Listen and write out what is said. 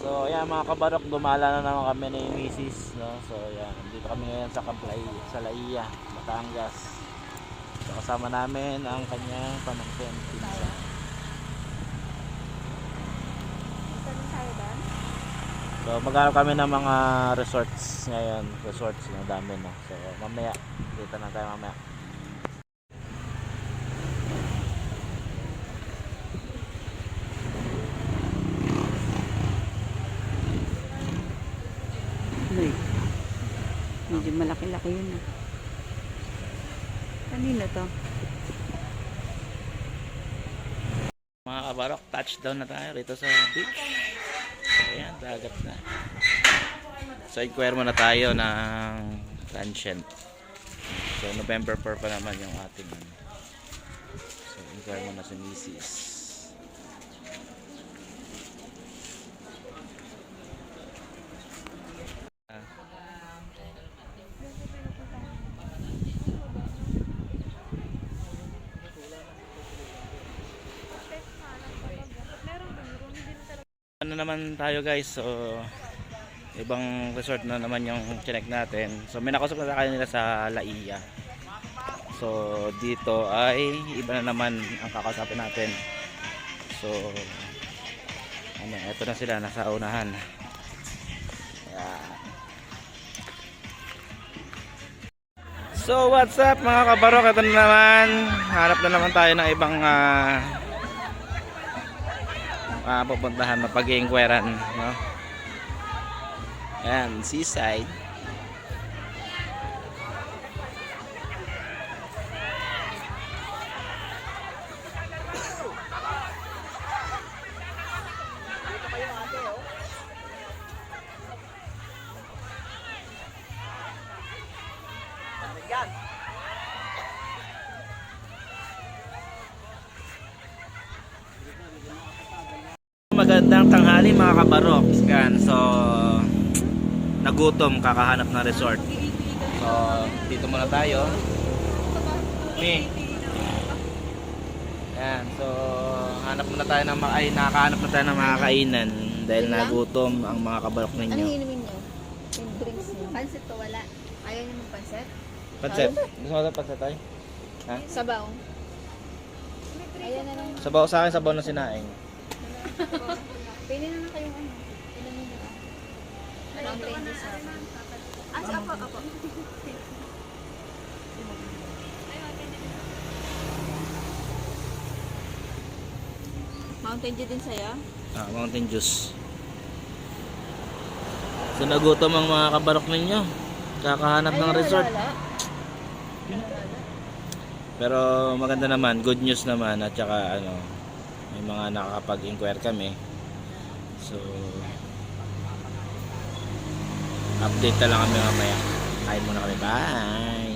So ayan mga kabarok, dumala na naman kami ni Mrs. No? So ayan, dito kami ngayon sa Kamplay, sa Laia, Batangas. So kasama namin ang kanyang pamangkin, pinsan. So maghanap kami ng mga resorts ngayon, resorts na dami no. So mamaya, dito na tayo mamaya. Uy, medyo malaki-laki yun ah. Kanino to? Mga kabarok, touchdown na tayo rito sa beach. So ayan, dagat na. So inquire muna tayo ng transient. So November 4 pa naman yung ating ano. So inquire muna si Mrs. Ano naman tayo guys, so ibang resort na naman yung chinek natin. So may nakausap na sa kanila sa Laia. So dito ay iba na naman ang kakausapin natin. So ano, eto na sila, nasa unahan. Ayan. So what's up mga kabarok, ito na naman, hanap na naman tayo ng ibang pupuntahan, mapag-iinkweran, no? Ayan, seaside. Magandang tanghali mga kabarok. Yan, so nagutom, kakahanap ng resort. So dito muna tayo. Yan, so hanap muna tayo ng nakakahanap na tayo ng mga kainan dahil nagutom ang mga kabarok Ano ninyo. inumin nyo? Yung drinks nyo? Pansit to wala. Ayaw nyo ng pansit? Pansit. Gusto mo na pansit tayo? Ha? Sabaw. Ayan na lang. Sabaw sa akin, sabaw na sinaing. Pili na lang kayong ano. Pili na lang. Mountain Dew sa apo. Mountain Dew din sa'yo? Mountain juice. So nagutom ang mga kabarok ninyo. Kakahanap ng resort. Pero maganda naman, good news naman at saka ano, may mga nakakapag-inquire kami. So update na lang kami mamaya. Kain muna kami. Bye.